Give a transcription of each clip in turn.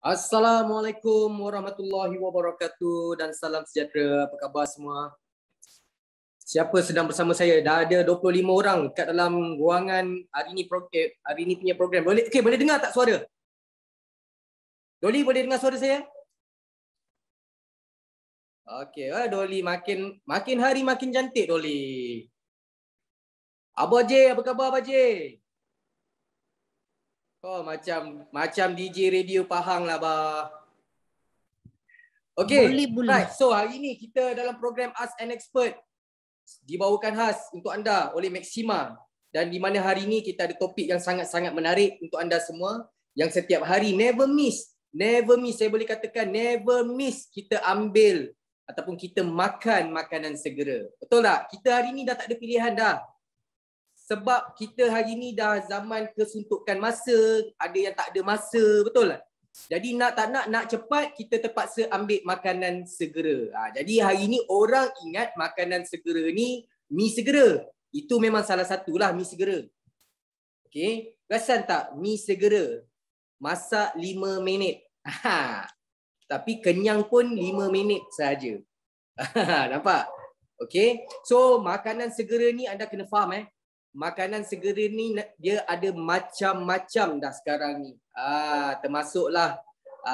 Assalamualaikum warahmatullahi wabarakatuh dan salam sejahtera. Apa khabar semua? Siapa sedang bersama saya? Dah ada 25 orang kat dalam ruangan hari ni punya program. Boleh dengar tak suara? Dolly boleh dengar suara saya? Okey, Dolly makin hari makin cantik Dolly. Abah J, apa khabar Abah J? Oh, macam DJ radio Pahang lah, bah. Okey, right. So hari ni kita dalam program Ask an Expert dibawakan khas untuk anda oleh Maxima, dan di mana hari ni kita ada topik yang sangat-sangat menarik untuk anda semua yang setiap hari never miss, saya boleh katakan never miss kita ambil ataupun kita makan makanan segera. Betul tak? Kita hari ni dah tak ada pilihan dah. Sebab kita hari ni dah zaman kesuntukan masa, ada yang tak ada masa, betul tak? Jadi nak cepat, kita terpaksa ambil makanan segera. Jadi hari ni orang ingat makanan segera ni mi segera. Itu memang salah satulah mi segera. Okey, perasan tak mi segera? Masak 5 minit. Tapi kenyang pun 5 minit saja. Nampak? Okey. So makanan segera ni anda kena faham makanan segera ni dia ada macam-macam dah sekarang ni. Termasuklah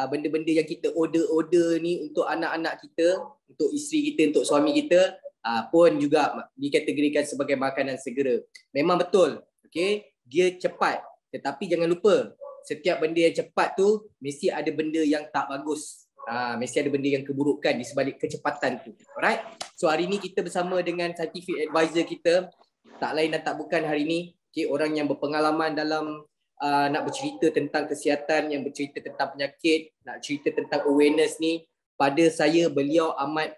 benda-benda yang kita order ni untuk anak-anak kita, untuk isteri kita, untuk suami kita pun juga dikategorikan sebagai makanan segera. Memang betul. Okey, dia cepat. Tetapi jangan lupa, setiap benda yang cepat tu mesti ada benda yang tak bagus. Mesti ada benda yang keburukan di sebalik kecepatan tu. Alright. So hari ni kita bersama dengan scientific advisor kita, tak lain dan tak bukan hari ni, orang yang berpengalaman dalam nak bercerita tentang kesihatan, yang bercerita tentang penyakit, nak cerita tentang awareness ni. Pada saya, beliau amat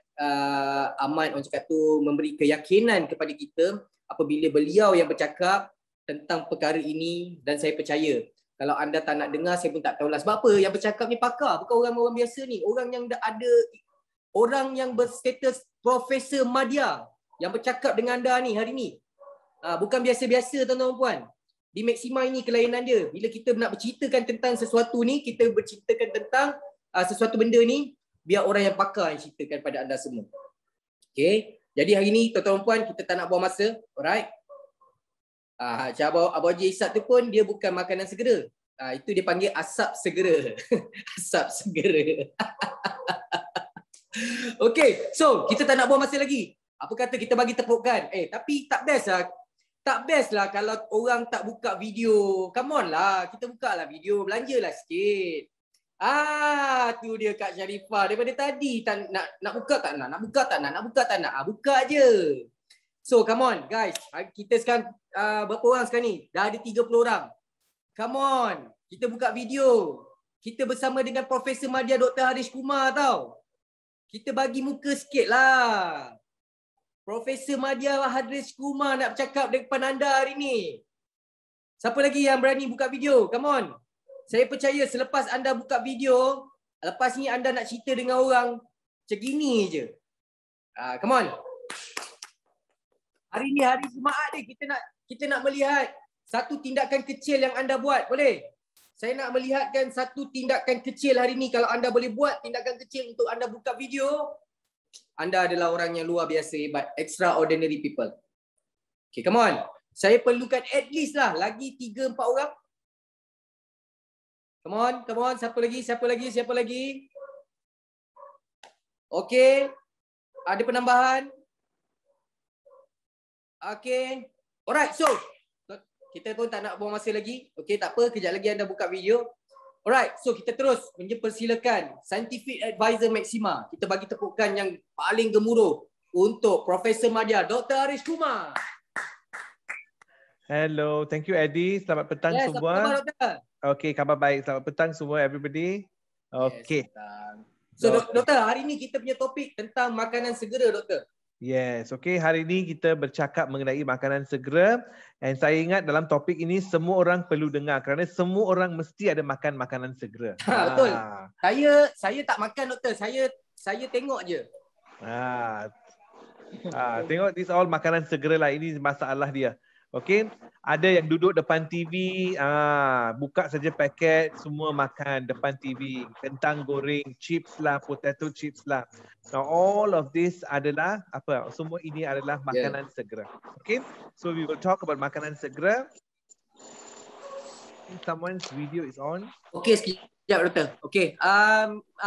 orang cakap tu memberi keyakinan kepada kita apabila beliau yang bercakap tentang perkara ini, dan saya percaya. Kalau anda tak nak dengar, saya pun tak tahulah. Sebab apa? Yang bercakap ni pakar, bukan orang-orang biasa ni. Orang yang ada, orang yang berstatus Profesor Madya yang bercakap dengan anda ni hari ni. Bukan biasa-biasa tuan-tuan dan puan. Di Maxima ini kelainan dia. Bila kita nak berceritakan tentang sesuatu ni, kita berceritakan tentang sesuatu benda ni, biar orang yang pakar yang ceritakan pada anda semua. Okay. Jadi hari ni tuan-tuan dan puan, kita tak nak buang masa. Alright. Abang Haji Izzat tu pun dia bukan makanan segera. Itu dia panggil asap segera. Asap segera. Okay. So kita tak nak buang masa lagi. Apa kata kita bagi tepukan? Tapi tak best lah. Tak best lah kalau orang tak buka video. Come on lah, kita buka lah video, belanjalah sikit. Tu dia Kak Sharifah. Daripada tadi nak buka tak nak, nak buka tak nak. Buka je. So come on guys, kita sekarang berapa orang sekarang ni? Dah ada 30 orang. Come on, kita buka video. Kita bersama dengan Profesor Madya Dr. Harish Kumar tau. Kita bagi muka sikit lah. Profesor Madya Harish Kumar nak bercakap depan anda hari ni. Siapa lagi yang berani buka video? Come on. Saya percaya selepas anda buka video, lepas ni anda nak cerita dengan orang macam gini je. Come on. Hari ni hari Jumaat ni kita nak melihat satu tindakan kecil yang anda buat. Boleh? Saya nak melihatkan satu tindakan kecil hari ni. Kalau anda boleh buat tindakan kecil untuk anda buka video, anda adalah orang yang luar biasa hebat. Extraordinary people. Okay, come on. Saya perlukan at least lah lagi 3-4 orang. Come on. Siapa lagi? Okay. Ada penambahan? Okay. Alright, so kita pun tak nak buang masa lagi. Okay, tak apa. Kejap lagi anda buka video. Alright, so kita terus mempersilakan Scientific Advisor Maxima. Kita bagi tepukan yang paling gemuruh untuk Profesor Madya Dr. Harish Kumar. Hello, thank you Eddie. Selamat petang semua. Apa khabar doktor? Okay, khabar baik. Selamat petang semua everybody. Okay. So doktor, hari ni kita punya topik tentang makanan segera doktor. Yes, okay. Hari ini kita bercakap mengenai makanan segera. Dan saya ingat dalam topik ini semua orang perlu dengar kerana semua orang mesti ada makan makanan segera. Betul. Saya tak makan doktor. Saya tengok je. Tengok this all makanan segera lah. Ini masalah dia. Okay, ada yang duduk depan TV, buka saja paket, semua makan depan TV, kentang goreng, chips lah, potato chips lah. Now all of this adalah apa? Semua ini adalah makanan segera. Okay, so we will talk about makanan segera. Someone's video is on. Okay, sekejap doktor. Okay,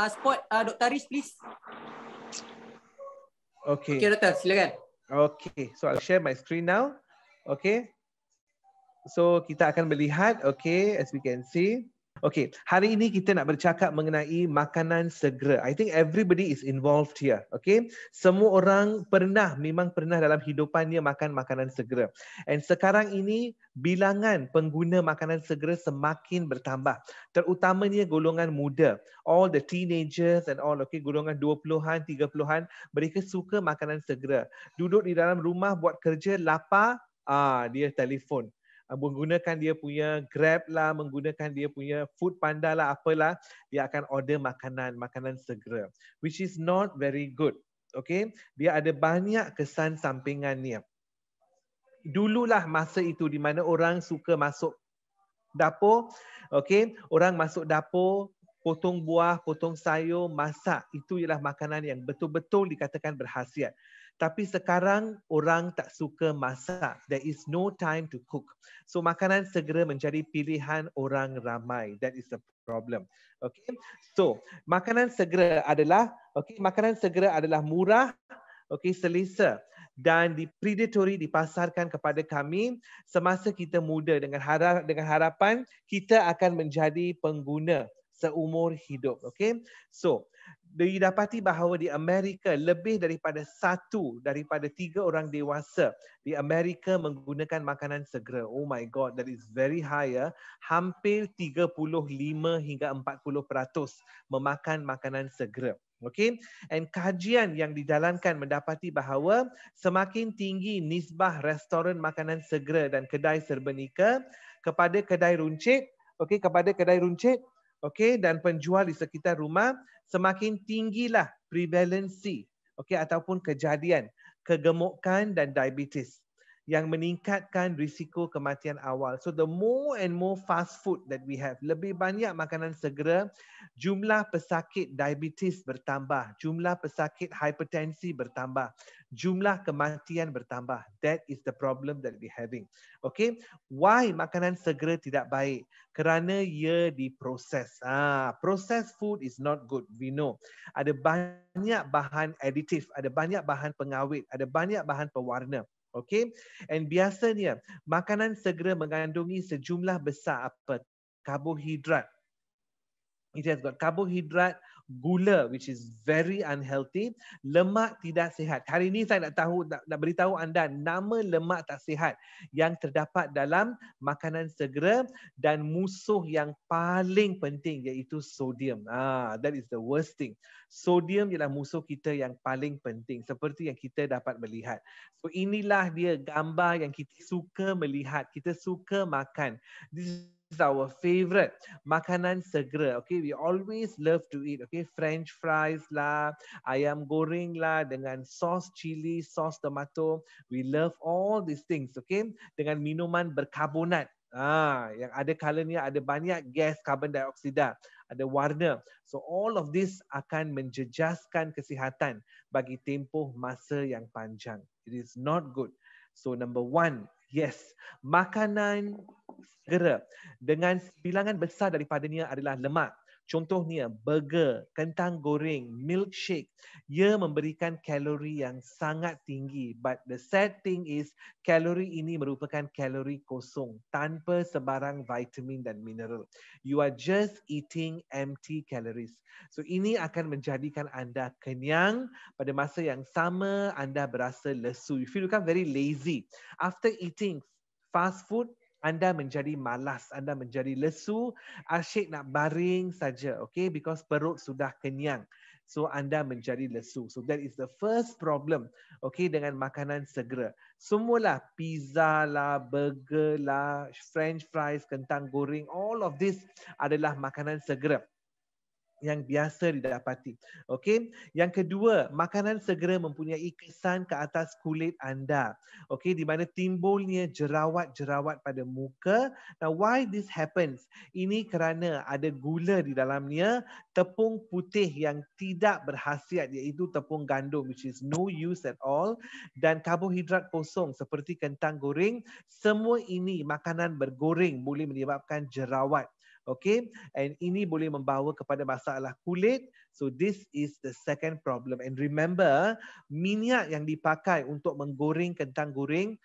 spot Dr. Aris please. Okay. Okay doktor, silakan. Okay, so I'll share my screen now. Okay. So kita akan melihat, okay, as we can see. Okay, hari ini kita nak bercakap mengenai makanan segera. I think everybody is involved here. Okay, semua orang memang pernah dalam hidupannya makan makanan segera. And sekarang ini bilangan pengguna makanan segera semakin bertambah. Terutamanya golongan muda. All the teenagers and all, okay, golongan 20-an, 30-an, mereka suka makanan segera. Duduk di dalam rumah buat kerja, lapar, dia telefon. Menggunakan dia punya Grab lah, menggunakan dia punya Food Panda lah, apalah, dia akan order makanan segera, which is not very good. Okay, dia ada banyak kesan sampingannya. Dululah masa itu di mana orang suka masuk dapur, okay, orang masuk dapur, potong buah, potong sayur, masak, itu ialah makanan yang betul-betul dikatakan berkhasiat. Tapi sekarang orang tak suka masak. There is no time to cook. So makanan segera menjadi pilihan orang ramai. That is the problem. Okay. So makanan segera adalah murah, okay, selesa dan predatory dipasarkan kepada kami semasa kita muda dengan harapan kita akan menjadi pengguna seumur hidup. Okay. So didapati bahawa di Amerika lebih daripada 1 daripada 3 orang dewasa di Amerika menggunakan makanan segera. Oh my God, that is very high. Hampir 35 hingga 40% memakan makanan segera. Okay, and kajian yang dijalankan mendapati bahawa semakin tinggi nisbah restoran makanan segera dan kedai serba-nika kepada kedai runcit, okay, dan penjual di sekitar rumah, semakin tinggilah prevalensi, okay, ataupun kejadian kegemukan dan diabetes yang meningkatkan risiko kematian awal. So the more and more fast food that we have, lebih banyak makanan segera, jumlah pesakit diabetes bertambah, jumlah pesakit hipertensi bertambah, jumlah kematian bertambah. That is the problem that we having. Okay, why makanan segera tidak baik? Kerana ia diproses. Processed food is not good. We know. Ada banyak bahan aditif, ada banyak bahan pengawet, ada banyak bahan pewarna. Okay, and biasanya makanan segera mengandungi sejumlah besar karbohidrat. It has got carbohydrate, gula, which is very unhealthy, lemak tidak sihat. Hari ini saya nak beritahu anda nama lemak tak sihat yang terdapat dalam makanan segera dan musuh yang paling penting iaitu sodium. That is the worst thing. Sodium ialah musuh kita yang paling penting seperti yang kita dapat melihat. So inilah dia gambar yang kita suka melihat, kita suka makan. This is our favorite makanan segera. Okay, we always love to eat. Okay, French fries lah, ayam goreng lah dengan sos cili, sos tomato. We love all these things. Okay, dengan minuman berkarbonat. Yang ada kalanya ada banyak gas karbon dioksida, ada warna. So all of this akan menjejaskan kesihatan bagi tempoh masa yang panjang. It is not good. So number 1, yes, makanan segera dengan bilangan besar daripadanya adalah lemak. Contohnya burger, kentang goreng, milkshake. Ia memberikan kalori yang sangat tinggi. But the sad thing is kalori ini merupakan kalori kosong tanpa sebarang vitamin dan mineral. You are just eating empty calories. So ini akan menjadikan anda kenyang, pada masa yang sama anda berasa lesu. You feel very lazy. After eating fast food, anda menjadi malas, anda menjadi lesu, asyik nak baring saja, okay? Because perut sudah kenyang. So anda menjadi lesu. So that is the first problem, okay, dengan makanan segera. Semualah pizza lah, burger lah, French fries, kentang goreng, all of this adalah makanan segera. yang biasa didapati. Okey. Yang kedua, makanan segera mempunyai kesan ke atas kulit anda. Okey, di mana timbulnya jerawat-jerawat pada muka. Now, why this happens? Ini kerana ada gula di dalamnya, tepung putih yang tidak berkhasiat iaitu tepung gandum which is no use at all, dan karbohidrat kosong seperti kentang goreng. Semua ini makanan bergoreng boleh menyebabkan jerawat. Okay, and ini boleh membawa kepada masalah kulit. So this is the second problem. And remember, minyak yang dipakai untuk menggoreng kentang goreng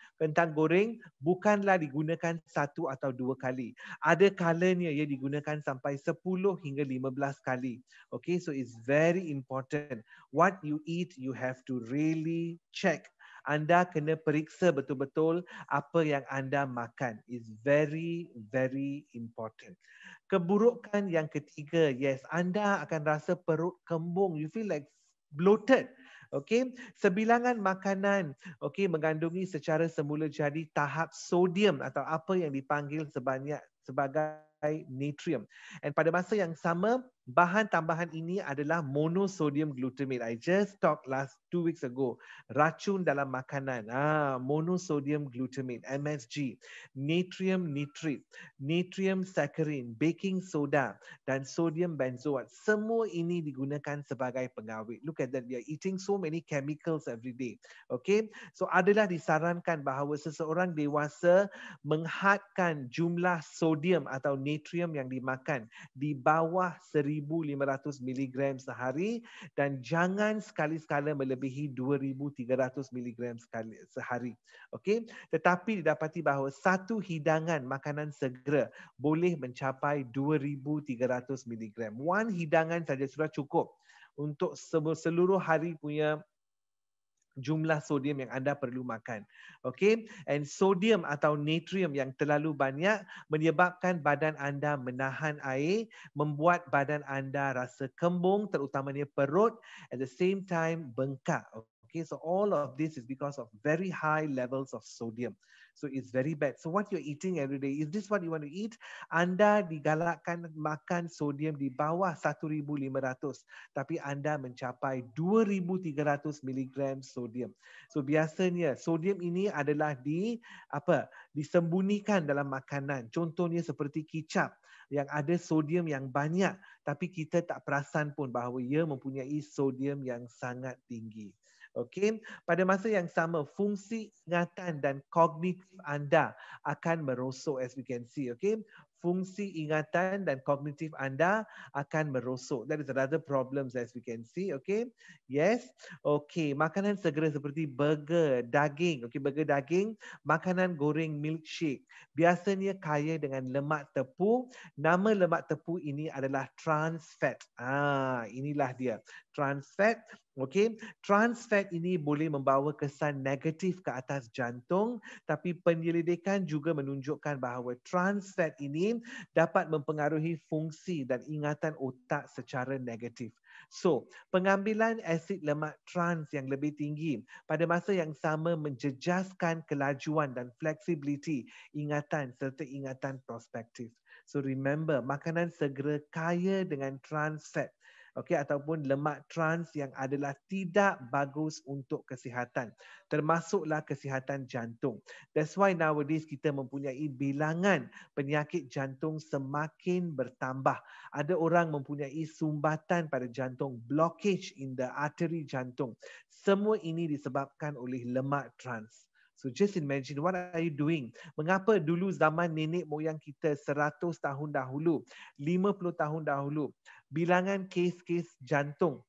bukanlah digunakan 1 atau 2 kali. Ada kalanya ia digunakan sampai 10 hingga 15 kali. Okay, so it's very important. What you eat, you have to really check. Anda kena periksa betul-betul apa yang anda makan. It's very, very important. Keburukan yang ketiga, yes, anda akan rasa perut kembung. You feel like bloated. Okay, sebilangan makanan mengandungi secara semula jadi tahap sodium atau apa yang dipanggil sebagai natrium. And pada masa yang sama, bahan tambahan ini adalah monosodium glutamate. I just talked 2 weeks ago. Racun dalam makanan. Monosodium glutamate, MSG, natrium nitrate, natrium saccharin, baking soda dan sodium benzoate. Semua ini digunakan sebagai pengawet. Look at that. We are eating so many chemicals every day. Okay. So adalah disarankan bahawa seseorang dewasa menghadkan jumlah sodium atau natrium yang dimakan di bawah 1,500 mg sehari dan jangan sekali-sekala melebihi 2,300 mg sehari. Okey, tetapi didapati bahawa satu hidangan makanan segera boleh mencapai 2,300 mg. One hidangan saja sudah cukup untuk seluruh hari punya jumlah sodium yang anda perlu makan. Okay, and sodium atau natrium yang terlalu banyak menyebabkan badan anda menahan air, membuat badan anda rasa kembung, terutamanya perut, at the same time bengkak. Okay, so all of this is because of very high levels of sodium. So it's very bad. So what you're eating every day, is this what you want to eat? Anda digalakkan makan sodium di bawah 1,500, tapi anda mencapai 2,300 mg sodium. So biasanya sodium ini adalah disembunyikan dalam makanan. Contohnya seperti kicap yang ada sodium yang banyak, tapi kita tak perasan pun bahawa ia mempunyai sodium yang sangat tinggi. Okay, pada masa yang sama fungsi ingatan dan kognitif anda akan merosot as we can see. Okay, fungsi ingatan dan kognitif anda akan merosot. That is another problem as we can see. Okay, yes. Okay, makanan segera seperti burger, daging. Okay, burger daging, makanan goreng, milkshake biasanya kaya dengan lemak tepu. Nama lemak tepu ini adalah trans fat. Inilah dia, trans fat. Okay, trans fat ini boleh membawa kesan negatif ke atas jantung, tapi penyelidikan juga menunjukkan bahawa trans fat ini dapat mempengaruhi fungsi dan ingatan otak secara negatif. So, pengambilan asid lemak trans yang lebih tinggi pada masa yang sama menjejaskan kelajuan dan fleksibiliti ingatan serta ingatan prospektif. So remember, makanan segera kaya dengan trans fat, okay, ataupun lemak trans yang adalah tidak bagus untuk kesihatan, termasuklah kesihatan jantung. That's why nowadays kita mempunyai bilangan penyakit jantung semakin bertambah. Ada orang mempunyai sumbatan pada jantung, blockage in the artery jantung. Semua ini disebabkan oleh lemak trans. So just imagine, what are you doing? Mengapa dulu zaman nenek moyang kita 100 tahun dahulu, 50 tahun dahulu, bilangan kes-kes jantung,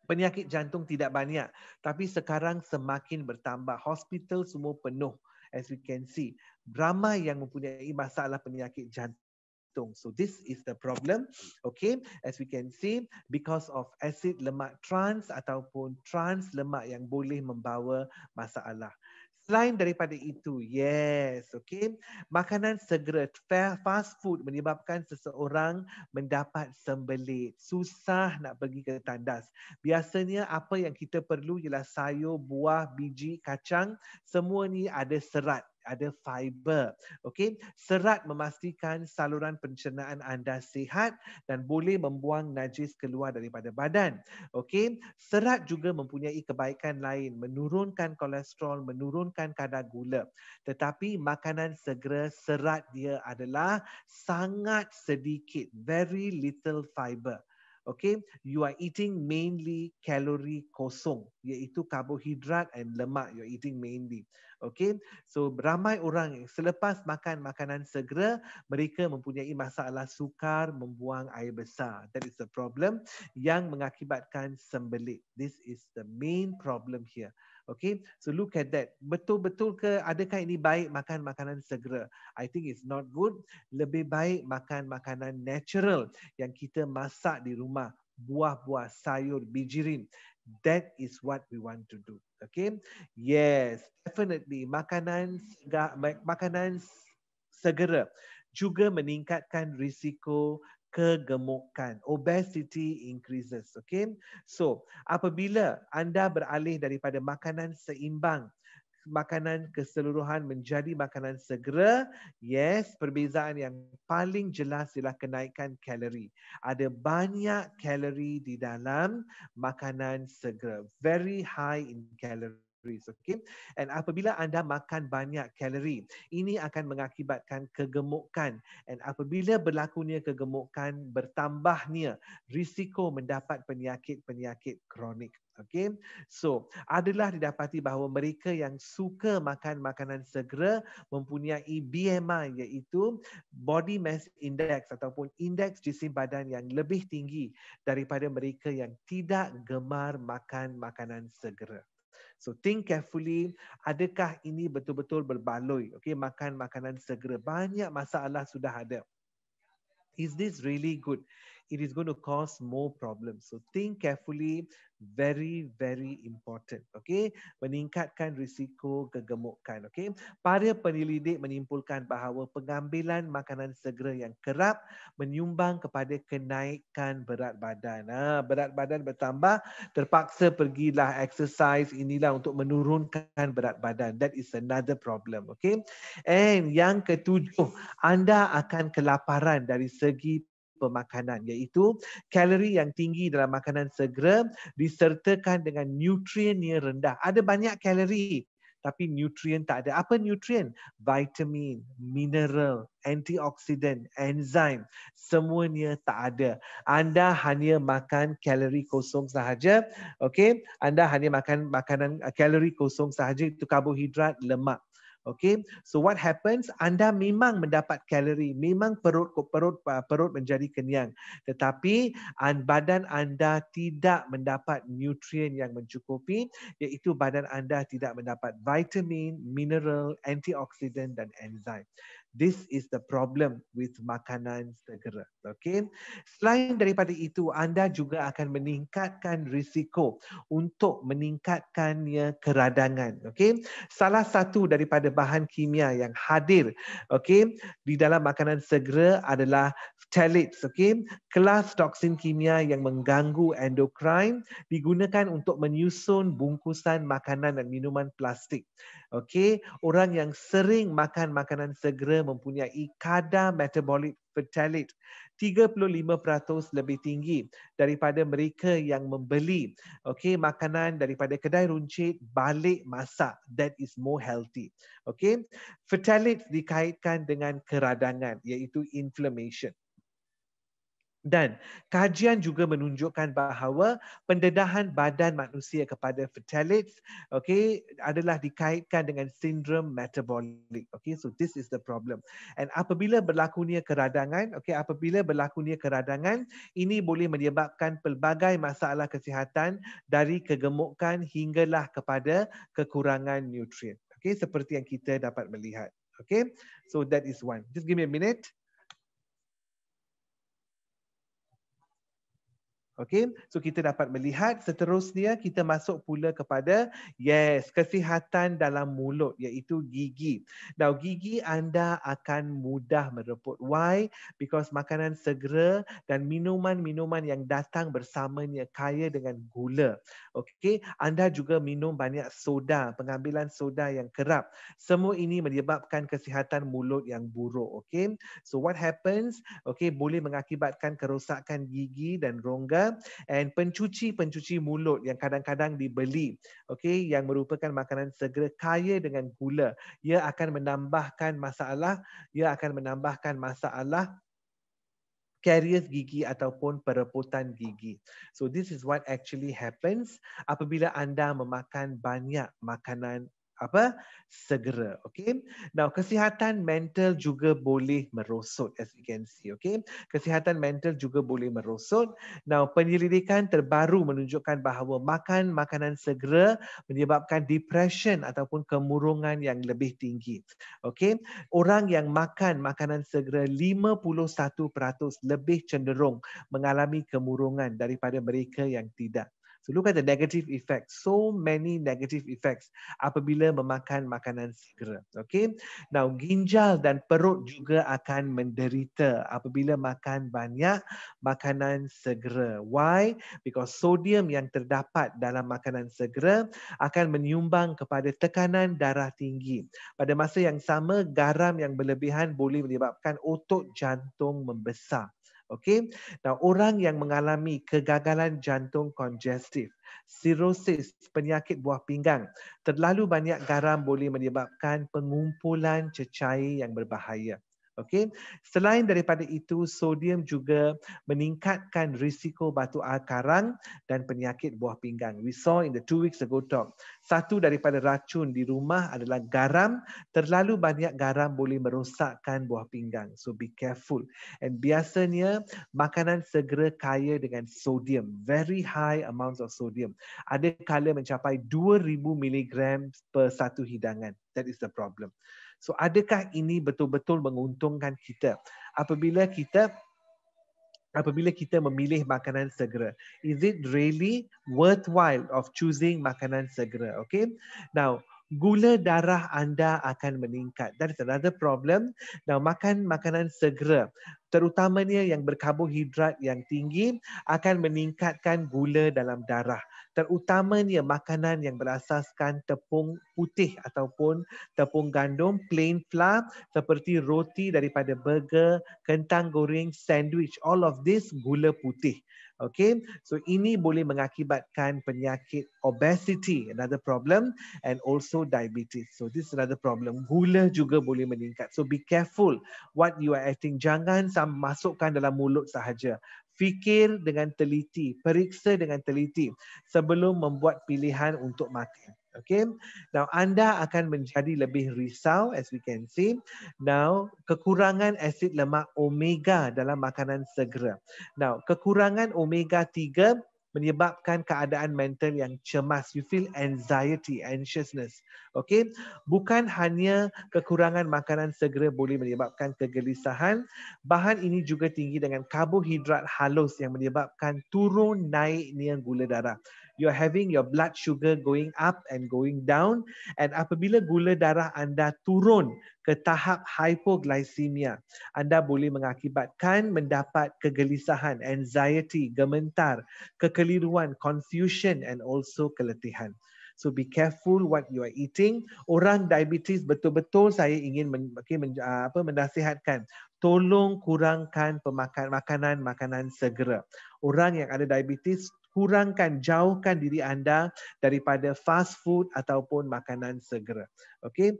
penyakit jantung tidak banyak, tapi sekarang semakin bertambah. Hospital semua penuh, as we can see. Ramai yang mempunyai masalah penyakit jantung. So this is the problem, okay, as we can see, because of acid lemak trans ataupun trans lemak yang boleh membawa masalah. Selain daripada itu, yes, okay, makanan segera, fast food menyebabkan seseorang mendapat sembelit, susah nak pergi ke tandas. Biasanya apa yang kita perlu ialah sayur, buah, biji, kacang, semua ni ada serat. ada fiber. Okey, serat memastikan saluran pencernaan anda sihat dan boleh membuang najis keluar daripada badan. Okey, serat juga mempunyai kebaikan lain, menurunkan kolesterol, menurunkan kadar gula. Tetapi makanan segera, serat dia adalah sangat sedikit, very little fiber. Okay, you are eating mainly kalori kosong, iaitu karbohidrat and lemak you are eating mainly. Okay, so ramai orang selepas makan makanan segera, mereka mempunyai masalah sukar, membuang air besar. That is the problem yang mengakibatkan sembelit. This is the main problem here. Okay, so look at that. Betul-betul ke adakah ini baik makan makanan segera? I think it's not good. Lebih baik makan makanan natural yang kita masak di rumah. Buah-buah, sayur, bijirin. That is what we want to do. Okay, yes, definitely makanan segera juga meningkatkan risiko kegemukan. Obesity increases. Okay, so apabila anda beralih daripada makanan seimbang, makanan keseluruhan menjadi makanan segera, yes, perbezaan yang paling jelas ialah kenaikan kalori. Ada banyak kalori di dalam makanan segera. Very high in calories. Okay, and apabila anda makan banyak kalori, ini akan mengakibatkan kegemukan, and apabila berlakunya kegemukan, bertambahnya risiko mendapat penyakit-penyakit kronik. Okay, so adalah didapati bahawa mereka yang suka makan makanan segera mempunyai BMI, iaitu body mass index ataupun indeks jisim badan yang lebih tinggi daripada mereka yang tidak gemar makan makanan segera. So think carefully, adakah ini betul-betul berbaloi? Okay, makan makanan segera, banyak masalah sudah ada. Is this really good? It is going to cause more problems. So think carefully, very, very important. Okay, meningkatkan risiko kegemukan. Okay, para penyelidik menyimpulkan bahawa pengambilan makanan segera yang kerap menyumbang kepada kenaikan berat badan. Berat badan bertambah, terpaksa pergilah exercise inilah untuk menurunkan berat badan. That is another problem. Okay, and yang ketujuh, anda akan kelaparan dari segi pemakanan, iaitu kalori yang tinggi dalam makanan segera disertakan dengan nutrien yang rendah. Ada banyak kalori tapi nutrien tak ada. Apa nutrien? Vitamin, mineral, antioksidan, enzim, semuanya tak ada. Anda hanya makan kalori kosong sahaja. Okey, anda hanya makan makanan kalori kosong sahaja, itu karbohidrat, lemak. Okay, so what happens? Anda memang mendapat kalori, memang perut menjadi kenyang, tetapi badan anda tidak mendapat nutrien yang mencukupi, iaitu badan anda tidak mendapat vitamin, mineral, antioksidan dan enzim. This is the problem with makanan segera. Okay, selain daripada itu, anda juga akan meningkatkan risiko untuk meningkatkannya keradangan. Okay, salah satu daripada bahan kimia yang hadir, okay, di dalam makanan segera adalah phthalates. Okay, kelas toksin kimia yang mengganggu endokrin digunakan untuk menyusun bungkusan makanan dan minuman plastik. Okay, orang yang sering makan makanan segera mempunyai kadar metabolik phthalate 35% lebih tinggi daripada mereka yang membeli makanan daripada kedai runcit balik masak. That is more healthy. Okay, phthalates dikaitkan dengan keradangan, iaitu inflammation. Dan kajian juga menunjukkan bahawa pendedahan badan manusia kepada phthalates adalah dikaitkan dengan sindrom metabolik. So this is the problem. And apabila berlakunya keradangan, ini boleh menyebabkan pelbagai masalah kesihatan dari kegemukan hinggalah kepada kekurangan nutrien. Seperti yang kita dapat melihat. So that is one. Just give me a minute. Okay, so kita dapat melihat seterusnya kita masuk pula kepada kesihatan dalam mulut iaitu gigi. Now gigi anda akan mudah mereput. Why? Because makanan segera dan minuman-minuman yang datang bersamanya kaya dengan gula. Okay, anda juga minum banyak soda, pengambilan soda yang kerap. Semua ini menyebabkan kesihatan mulut yang buruk. Okay, so what happens? Okay, boleh mengakibatkan kerosakan gigi dan rongga. And pencuci mulut yang kadang-kadang dibeli, okay, yang merupakan makanan segera kaya dengan gula, ia akan menambahkan masalah karies gigi ataupun pereputan gigi. So this is what actually happens apabila anda memakan banyak makanan segera. Okay. Now kesihatan mental juga boleh merosot, as you can see. Okay. Kesihatan mental juga boleh merosot. Now penyelidikan terbaru menunjukkan bahawa makan makanan segera menyebabkan depression ataupun kemurungan yang lebih tinggi. Okay. Orang yang makan makanan segera 51% lebih cenderung mengalami kemurungan daripada mereka yang tidak. So look at the negative effects. So many negative effects apabila memakan makanan segera. Okay. Now ginjal dan perut juga akan menderita apabila makan banyak makanan segera. Why? Because sodium yang terdapat dalam makanan segera akan menyumbang kepada tekanan darah tinggi. Pada masa yang sama, garam yang berlebihan boleh menyebabkan otot jantung membesar. Okay. Now, orang yang mengalami kegagalan jantung kongestif, sirosis, penyakit buah pinggang, terlalu banyak garam boleh menyebabkan pengumpulan cecair yang berbahaya. Okay. Selain daripada itu, sodium juga meningkatkan risiko batu karang dan penyakit buah pinggang. We saw in the 2 weeks ago talk. Satu daripada racun di rumah adalah garam. Terlalu banyak garam boleh merosakkan buah pinggang. So be careful. And biasanya makanan segera kaya dengan sodium. Very high amounts of sodium. Ada kala mencapai 2000 mg per satu hidangan. That is the problem. So adakah ini betul-betul menguntungkan kita apabila kita memilih makanan segera? Is it really worthwhile of choosing makanan segera? Okay. Now, gula darah anda akan meningkat. That is another problem. Now, makan makanan segera, terutamanya yang berkarbohidrat yang tinggi, akan meningkatkan gula dalam darah. Terutamanya makanan yang berasaskan tepung putih ataupun tepung gandum, plain flour, seperti roti daripada burger, kentang goreng, sandwich, all of this gula putih. Okay, so ini boleh mengakibatkan penyakit obesity, another problem, and also diabetes. So this is another problem. Gula juga boleh meningkat. So be careful what you are eating. Jangan masukkan dalam mulut sahaja. Fikir dengan teliti, periksa dengan teliti sebelum membuat pilihan untuk makan. Okay. Now, anda akan menjadi lebih risau, as we can see. Now, kekurangan asid lemak omega dalam makanan segera. Now, kekurangan omega 3 menyebabkan keadaan mental yang cemas. You feel anxiety, anxiousness. Okay. Bukan hanya kekurangan makanan segera boleh menyebabkan kegelisahan. Bahan ini juga tinggi dengan karbohidrat halus yang menyebabkan turun naiknya gula darah. You're having your blood sugar going up and going down. And apabila gula darah anda turun ke tahap hypoglycemia, anda boleh mengakibatkan mendapat kegelisahan, anxiety, gementar, kekeliruan, confusion and also keletihan. So be careful what you are eating. Orang diabetes betul-betul saya ingin menasihatkan. Tolong kurangkan makanan segera. Orang yang ada diabetes, jauhkan diri anda daripada fast food ataupun makanan segera. Okay.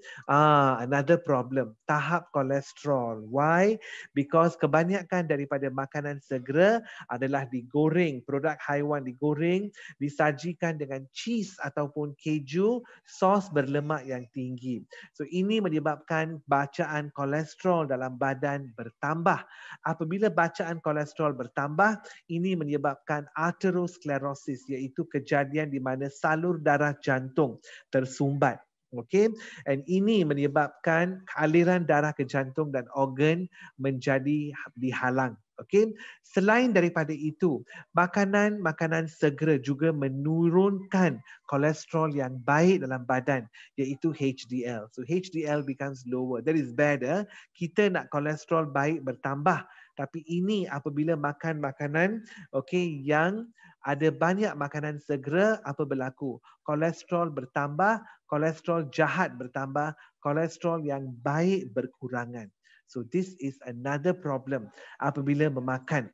Another problem, tahap kolesterol. Why? Because kebanyakan daripada makanan segera adalah digoreng, produk haiwan digoreng, disajikan dengan cheese ataupun keju, sos berlemak yang tinggi. So ini menyebabkan bacaan kolesterol dalam badan bertambah. Apabila bacaan kolesterol bertambah, ini menyebabkan atherosclerosis, iaitu kejadian di mana salur darah jantung tersumbat. Okay, and ini menyebabkan aliran darah ke jantung dan organ menjadi dihalang. Okey, selain daripada itu, makanan segera juga menurunkan kolesterol yang baik dalam badan, iaitu HDL. So HDL becomes lower. That is bad. Kita nak kolesterol baik bertambah, tapi ini apabila makan makanan yang ada banyak makanan segera, apa berlaku? Kolesterol bertambah, kolesterol jahat bertambah, kolesterol yang baik berkurangan. So this is another problem apabila memakan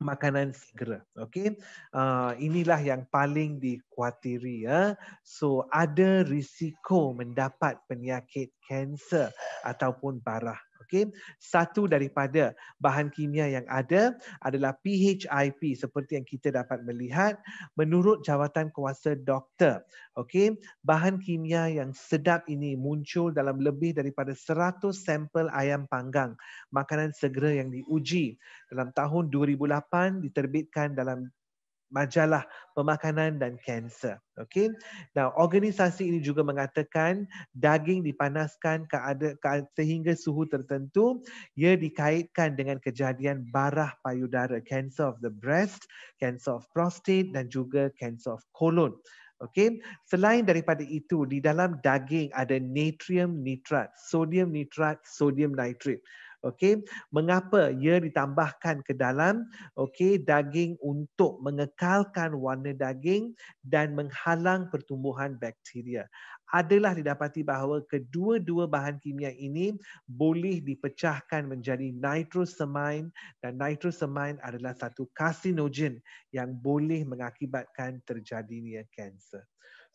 makanan segera. Inilah yang paling dikhawatiri. So ada risiko mendapat penyakit kanser ataupun barah. Satu daripada bahan kimia yang ada adalah PHIP seperti yang kita dapat melihat menurut jawatan kuasa doktor. Bahan kimia yang sedap ini muncul dalam lebih daripada 100 sampel ayam panggang, makanan segera yang diuji. Dalam tahun 2008 diterbitkan dalam majalah pemakanan dan kanser. Now, organisasi ini juga mengatakan daging dipanaskan sehingga suhu tertentu, ia dikaitkan dengan kejadian barah payudara, cancer of the breast, cancer of prostate dan juga cancer of colon. Selain daripada itu, di dalam daging ada natrium nitrat, sodium nitrat, sodium nitrate. Mengapa ia ditambahkan ke dalam daging untuk mengekalkan warna daging dan menghalang pertumbuhan bakteria? Adalah didapati bahawa kedua-dua bahan kimia ini boleh dipecahkan menjadi nitrosamine, dan nitrosamine adalah satu karsinogen yang boleh mengakibatkan terjadinya kanser.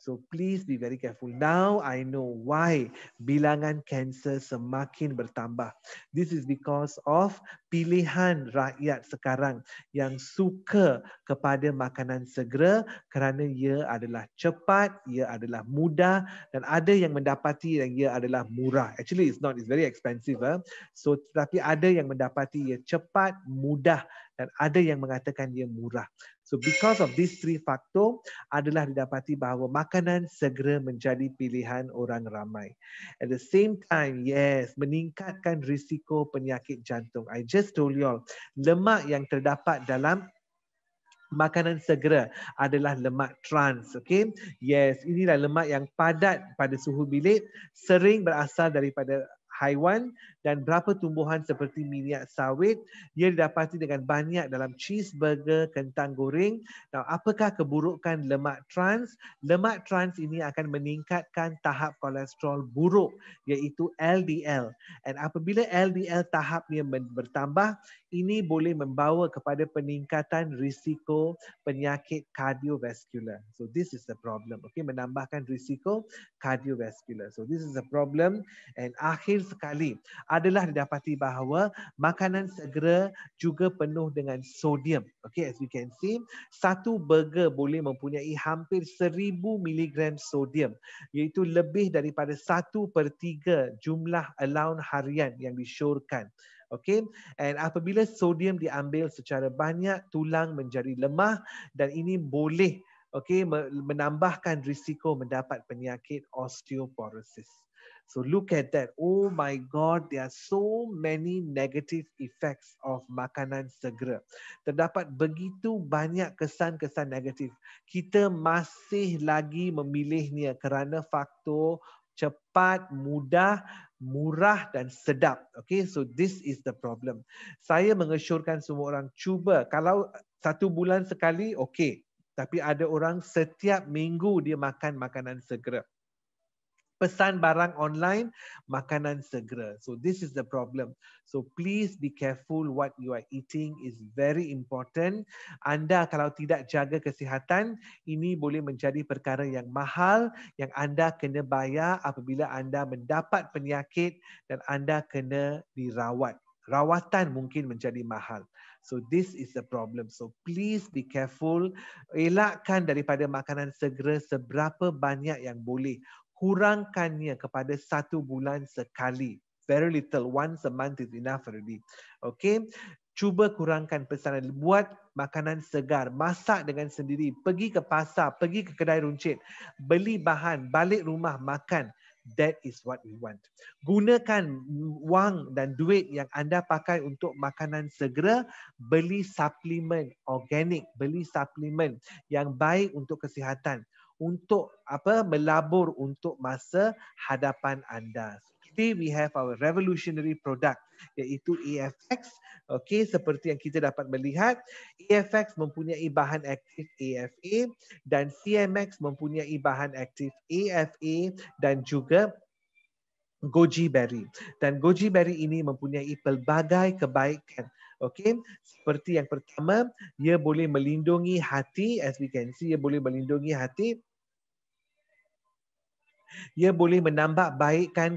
So please be very careful. Now I know why bilangan kanser semakin bertambah. This is because of pilihan rakyat sekarang yang suka kepada makanan segera kerana ia adalah cepat, ia adalah mudah dan ada yang mendapati yang ia adalah murah. Actually it's not, it's very expensive. So tetapi ada yang mendapati ia cepat, mudah dan ada yang mengatakan ia murah. So because of these three factor adalah didapati bahawa makanan segera menjadi pilihan orang ramai. At the same time, yes, meningkatkan risiko penyakit jantung. I just told you all, lemak yang terdapat dalam makanan segera adalah lemak trans. Yes, inilah lemak yang padat pada suhu bilik, sering berasal daripada haiwan dan beberapa tumbuhan seperti minyak sawit. Ia didapati dengan banyak dalam cheeseburger, kentang goreng. Now, apakah keburukan lemak trans? Lemak trans ini akan meningkatkan tahap kolesterol buruk, iaitu LDL. Dan apabila LDL tahapnya bertambah, ini boleh membawa kepada peningkatan risiko penyakit kardiovaskular. So this is the problem. Menambahkan risiko kardiovaskular. So this is a problem. And akhir sekali adalah didapati bahawa makanan segera juga penuh dengan sodium. As you can see, satu burger boleh mempunyai hampir 1000 mg sodium, iaitu lebih daripada 1/3 jumlah allowance harian yang disyorkan. And apabila sodium diambil secara banyak, tulang menjadi lemah dan ini boleh menambahkan risiko mendapat penyakit osteoporosis. So look at that. Oh my God, there are so many negative effects of makanan segera. Terdapat begitu banyak kesan-kesan negatif. Kita masih lagi memilihnya kerana faktor cepat, mudah, murah dan sedap. So this is the problem. Saya mengesyorkan semua orang cuba. Kalau 1 bulan sekali, tapi ada orang setiap minggu dia makan makanan segera. Pesan barang online, makanan segera. So this is the problem. So please be careful what you are eating is very important. Anda kalau tidak jaga kesihatan, ini boleh menjadi perkara yang mahal yang anda kena bayar apabila anda mendapat penyakit dan anda kena dirawat. Rawatan mungkin menjadi mahal. So this is the problem. So please be careful. Elakkan daripada makanan segera seberapa banyak yang boleh. Kurangkannya kepada 1 bulan sekali. Very little. Once a month is enough already. Cuba kurangkan pesanan. Buat makanan segar. Masak dengan sendiri. Pergi ke pasar. Pergi ke kedai runcit. Beli bahan. Balik rumah makan. That is what we want. Gunakan wang dan duit yang anda pakai untuk makanan segera, beli suplemen organik, beli suplemen yang baik untuk kesihatan, untuk melabur untuk masa hadapan anda. Today we have our revolutionary product iaitu AFX. Okey, seperti yang kita dapat melihat, AFX mempunyai bahan aktif AFA dan CMX mempunyai bahan aktif AFA dan juga goji berry. Dan goji berry ini mempunyai pelbagai kebaikan. Okey, seperti yang pertama, ia boleh melindungi hati, as we can see, ia boleh melindungi hati. Ia boleh menambah baikkan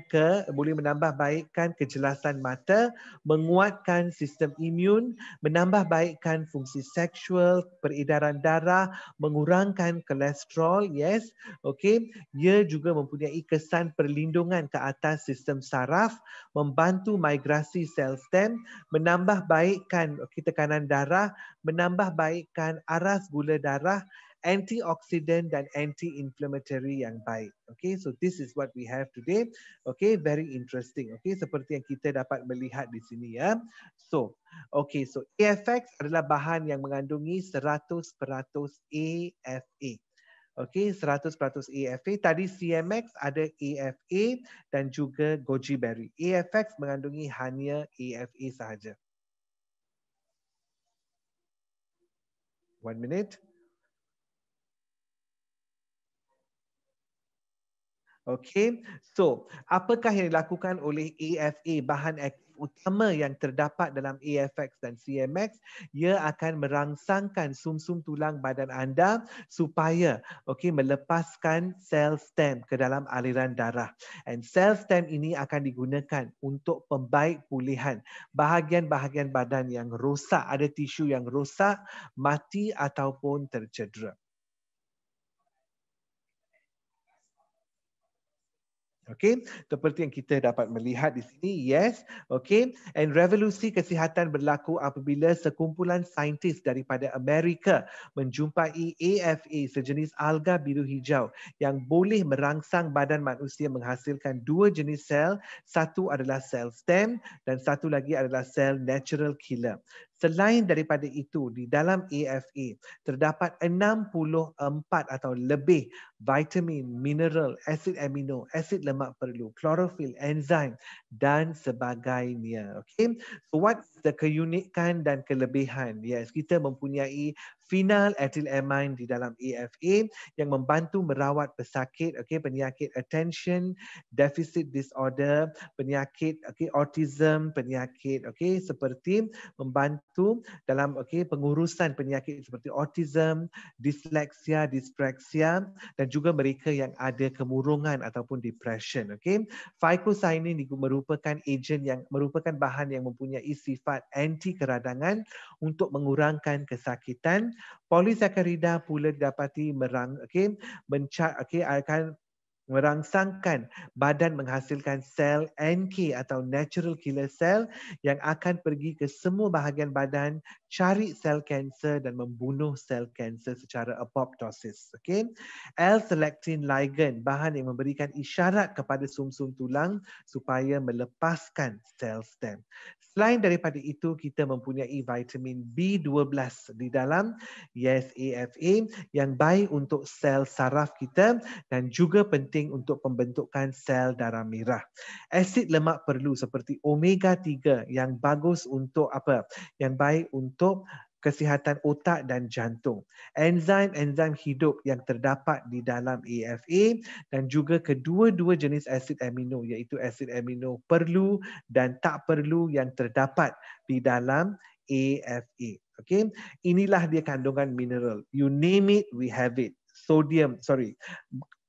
kejelasan mata, menguatkan sistem imun, menambah baikkan fungsi seksual, peredaran darah, mengurangkan kolesterol, yes. Okey, ia juga mempunyai kesan perlindungan ke atas sistem saraf, membantu migrasi sel stem, menambah baikkan tekanan darah, menambah baikkan aras gula darah, antioksidan dan anti-inflammatory yang baik. Okay, so this is what we have today. Okay, very interesting. Okay, seperti yang kita dapat melihat di sini ya. So, okay, so AFX adalah bahan yang mengandungi 100% AFA. Okay, 100% AFA. Tadi CMX ada AFA dan juga goji berry. AFX mengandungi hanya AFA sahaja. 1 minute. Okay, so apakah yang dilakukan oleh AFA, bahan aktif utama yang terdapat dalam AFX dan CMX? Ia akan merangsangkan sumsum tulang badan anda supaya melepaskan sel stem ke dalam aliran darah. And sel stem ini akan digunakan untuk pembaik pulihan bahagian-bahagian badan yang rosak, ada tisu yang rosak, mati ataupun tercedera. Okay, seperti yang kita dapat melihat di sini, yes, okay. And revolusi kesihatan berlaku apabila sekumpulan saintis daripada Amerika menjumpai AFA, sejenis alga biru hijau yang boleh merangsang badan manusia menghasilkan dua jenis sel, satu adalah sel stem dan satu lagi adalah sel natural killer. Selain daripada itu, di dalam AFA terdapat 64 atau lebih vitamin, mineral, asid amino, asid lemak perlu, klorofil, enzim dan sebagainya. Okay, so what the keunikan dan kelebihan? Yes, kita mempunyai phenylethylamine di dalam AFA yang membantu merawat pesakit, penyakit attention deficit disorder, penyakit autism, penyakit seperti membantu dalam pengurusan penyakit seperti autism, disleksia, dyspraxia dan juga mereka yang ada kemurungan ataupun depression. Phycocyanin merupakan merupakan bahan yang mempunyai sifat anti keradangan untuk mengurangkan kesakitan. Polisakarida pula dapati akan merangsangkan badan menghasilkan sel NK atau natural killer cell yang akan pergi ke semua bahagian badan, cari sel kanser dan membunuh sel kanser secara apoptosis. L-selectin ligand, bahan yang memberikan isyarat kepada sumsum tulang supaya melepaskan sel stem. Selain daripada itu, kita mempunyai vitamin B12 di dalam AFA yang baik untuk sel saraf kita dan juga penting untuk pembentukan sel darah merah. Asid lemak perlu seperti omega 3 yang bagus untuk yang baik untuk kesihatan otak dan jantung. Enzim-enzim hidup yang terdapat di dalam AFA dan juga kedua-dua jenis asid amino iaitu asid amino perlu dan tak perlu yang terdapat di dalam AFA. Inilah dia kandungan mineral. You name it, we have it.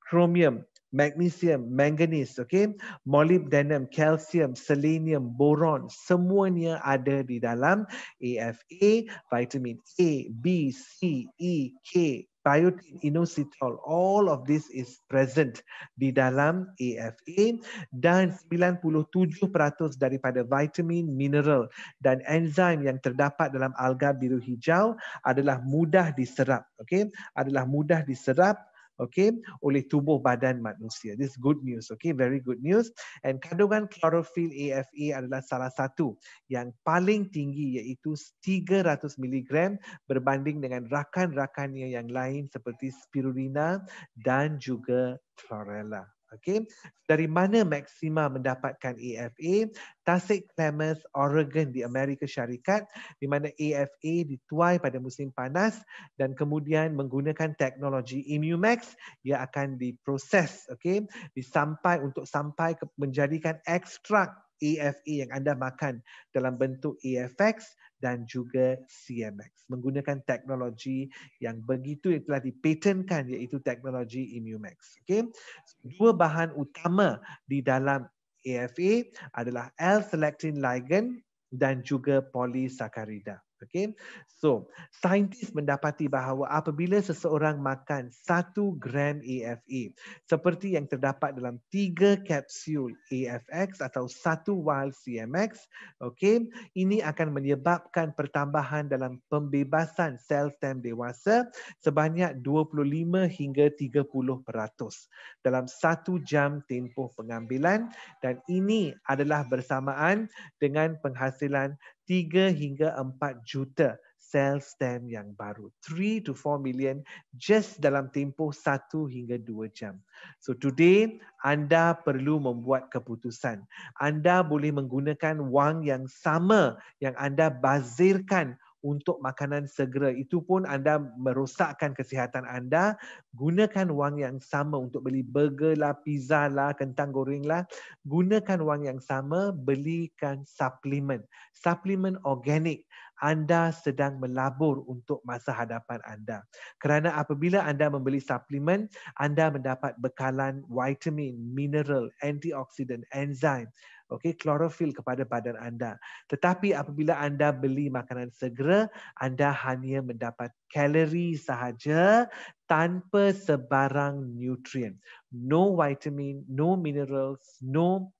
Chromium, magnesium, manganese, molybdenum, calcium, selenium, boron, semuanya ada di dalam AFA, vitamin A, B, C, E, K, biotin, inositol, all of this is present di dalam AFA dan 97% daripada vitamin, mineral dan enzim yang terdapat dalam alga biru hijau adalah mudah diserap, adalah mudah diserap, okay, oleh tubuh badan manusia. This is good news, okay, very good news. And kandungan klorofil AFA adalah salah satu yang paling tinggi, iaitu 300 mg berbanding dengan rakan-rakannya yang lain seperti spirulina dan juga chlorella. Okay, dari mana Maxima mendapatkan AFA? Tasik-Clements, Oregon di Amerika Syarikat, di mana AFA dituai pada musim panas dan kemudian menggunakan teknologi Immumax, ia akan diproses, okay, sampai menjadikan ekstrak AFA yang anda makan dalam bentuk AFX dan juga CMX menggunakan teknologi yang begitu yang telah dipatenkan, iaitu teknologi Immumax. Okay, dua bahan utama di dalam AFA adalah L-selectin ligand dan juga polisakarida. Okay, so saintis mendapati bahawa apabila seseorang makan 1 gram AFA seperti yang terdapat dalam 3 kapsul AFX atau 1 vial CMX, okay, ini akan menyebabkan pertambahan dalam pembebasan sel stem dewasa sebanyak 25 hingga 30% dalam 1 jam tempoh pengambilan, dan ini adalah bersamaan dengan penghasilan 3 hingga 4 juta sel stem yang baru. 3 to 4 million just dalam tempoh 1 hingga 2 jam. So today, anda perlu membuat keputusan. Anda boleh menggunakan wang yang sama yang anda bazirkan untuk makanan segera. Itu pun anda merosakkan kesihatan anda. Gunakan wang yang sama untuk beli burger lah, pizza lah, kentang goreng lah. Gunakan wang yang sama, belikan suplemen. Suplemen organik. Anda sedang melabur untuk masa hadapan anda. Kerana apabila anda membeli suplemen, anda mendapat bekalan vitamin, mineral, antioksidan, enzim, okay, klorofil kepada badan anda. Tetapi apabila anda beli makanan segera, anda hanya mendapat kalori sahaja tanpa sebarang nutrien. No vitamin, no minerals, no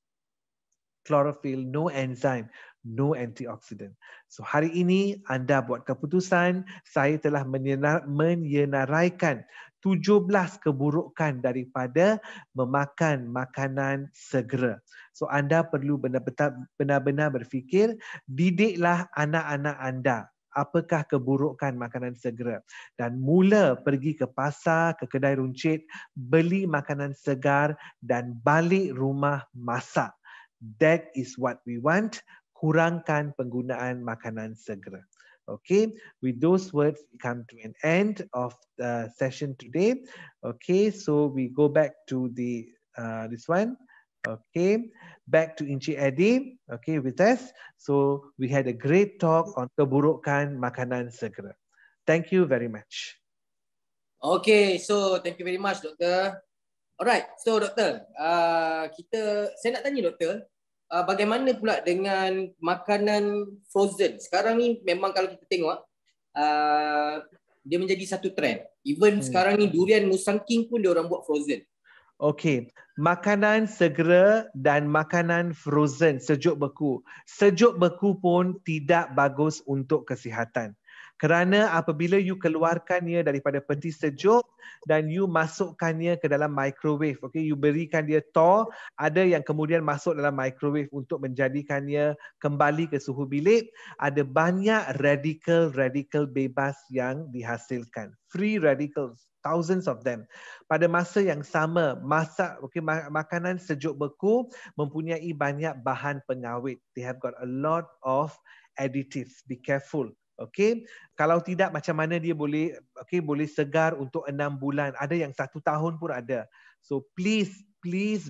chlorophyll, no enzyme, no antioxidant. So hari ini anda buat keputusan, saya telah menyenaraikan 17 keburukan daripada memakan makanan segera. So anda perlu benar-benar berfikir, didiklah anak-anak anda. Apakah keburukan makanan segera? Dan mula pergi ke pasar, ke kedai runcit, beli makanan segar dan balik rumah masak. That is what we want. Kurangkan penggunaan makanan segera. Okay, with those words, we come to an end of the session today. Okay, so we go back to the this one. Okay, back to Encik Eddie. Okay, with us. So we had a great talk on keburukan makanan segera. Thank you very much. Okay, so thank you very much, Doktor. Alright, so Doktor, saya nak tanya Doktor, bagaimana pula dengan makanan frozen? Sekarang ni memang kalau kita tengok, dia menjadi satu trend. Even sekarang ni durian Musang King pun dia orang buat frozen. Okay, makanan segera dan makanan frozen sejuk beku. Sejuk beku pun tidak bagus untuk kesihatan. Kerana apabila you keluarkannya daripada peti sejuk dan you masukkannya ke dalam microwave, okay, you berikan dia thaw, ada yang kemudian masuk dalam microwave untuk menjadikannya kembali ke suhu bilik, ada banyak radikal bebas yang dihasilkan. Free radicals, thousands of them. Pada masa yang sama, makanan sejuk beku mempunyai banyak bahan pengawet. They have got a lot of additives. Be careful. Okay, kalau tidak macam mana dia boleh segar untuk 6 bulan, ada yang 1 tahun pun ada. So please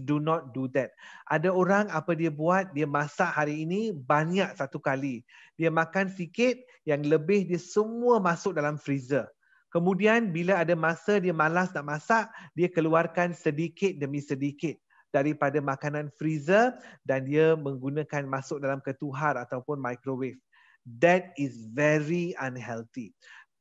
do not do that. Ada orang apa dia buat, dia masak hari ini banyak satu kali. Dia makan sikit, yang lebih dia semua masuk dalam freezer. Kemudian bila ada masa dia malas nak masak, dia keluarkan sedikit demi sedikit daripada makanan freezer dan dia menggunakan masuk dalam ketuhar ataupun microwave. That is very unhealthy.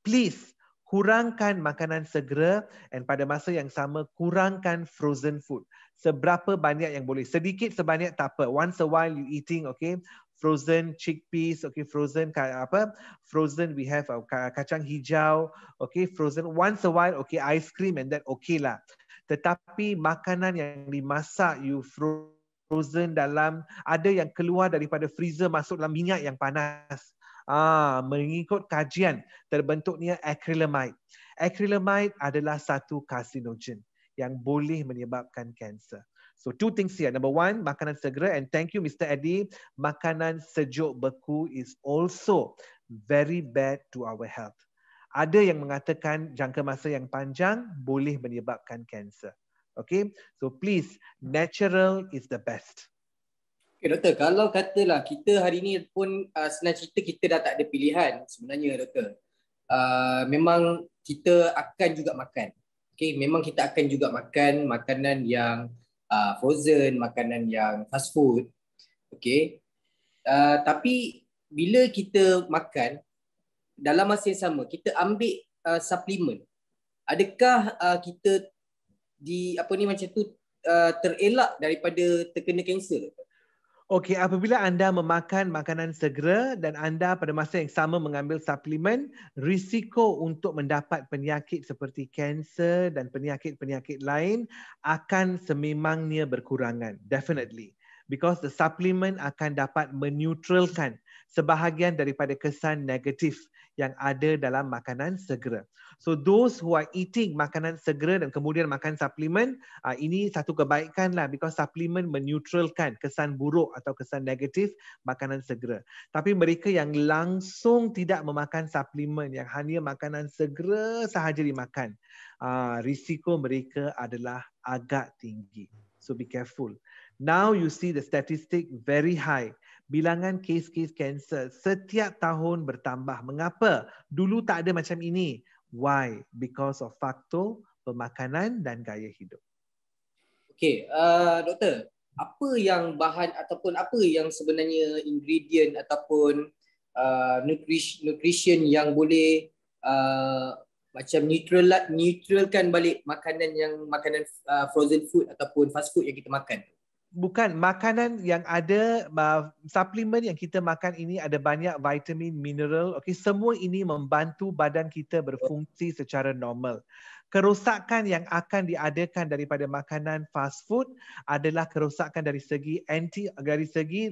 Please kurangkan makanan segera dan pada masa yang sama kurangkan frozen food. Seberapa banyak yang boleh. Sedikit sebanyak tak apa. Once a while you eating, okay. frozen chickpeas, okay, frozen we have kacang hijau, okay, frozen once a while, okay, ice cream and that okay lah. Tetapi makanan yang dimasak, you frozen dalam, ada yang keluar daripada freezer masuk dalam minyak yang panas. Mengikut kajian terbentuknya acrylamide. Acrylamide adalah satu karsinogen yang boleh menyebabkan kanser. So 2 things here. Number 1, makanan segera, and thank you Mr. Eddie, makanan sejuk beku is also very bad to our health. Ada yang mengatakan jangka masa yang panjang boleh menyebabkan kanser. Okay, so please, natural is the best. Okay, doktor, kalau katalah kita hari ni pun senang cerita kita dah tak ada pilihan sebenarnya doktor. Memang kita akan juga makan. Okay, memang kita akan juga makan makanan yang frozen, makanan yang fast food. Okay. Tapi bila kita makan, dalam masa yang sama kita ambil suplemen, adakah kita terelak daripada terkena kanser? Okey, apabila anda memakan makanan segera dan anda pada masa yang sama mengambil suplemen, risiko untuk mendapat penyakit seperti kanser dan penyakit-penyakit lain akan sememangnya berkurangan. Definitely. Because the supplement akan dapat meneutralkan sebahagian daripada kesan negatif yang ada dalam makanan segera. So those who are eating makanan segera dan kemudian makan suplemen, ini satu kebaikan lah, because suplemen meneutralkan kesan buruk atau kesan negatif makanan segera. Tapi mereka yang langsung tidak memakan suplemen, yang hanya makanan segera sahaja dimakan, risiko mereka adalah agak tinggi. So be careful. Now you see the statistic very high. Bilangan kes-kes kanser setiap tahun bertambah. Mengapa? Dulu tak ada macam ini. Why? Because of faktor pemakanan dan gaya hidup. Okey, doktor, apa yang bahan ataupun apa yang sebenarnya ingredient ataupun nutrition yang boleh macam neutralkan balik makanan frozen food ataupun fast food yang kita makan? Bukan, makanan yang ada, suplemen yang kita makan ini ada banyak vitamin, mineral. Okay, semua ini membantu badan kita berfungsi secara normal. Kerosakan yang akan diadakan daripada makanan fast food adalah kerosakan dari segi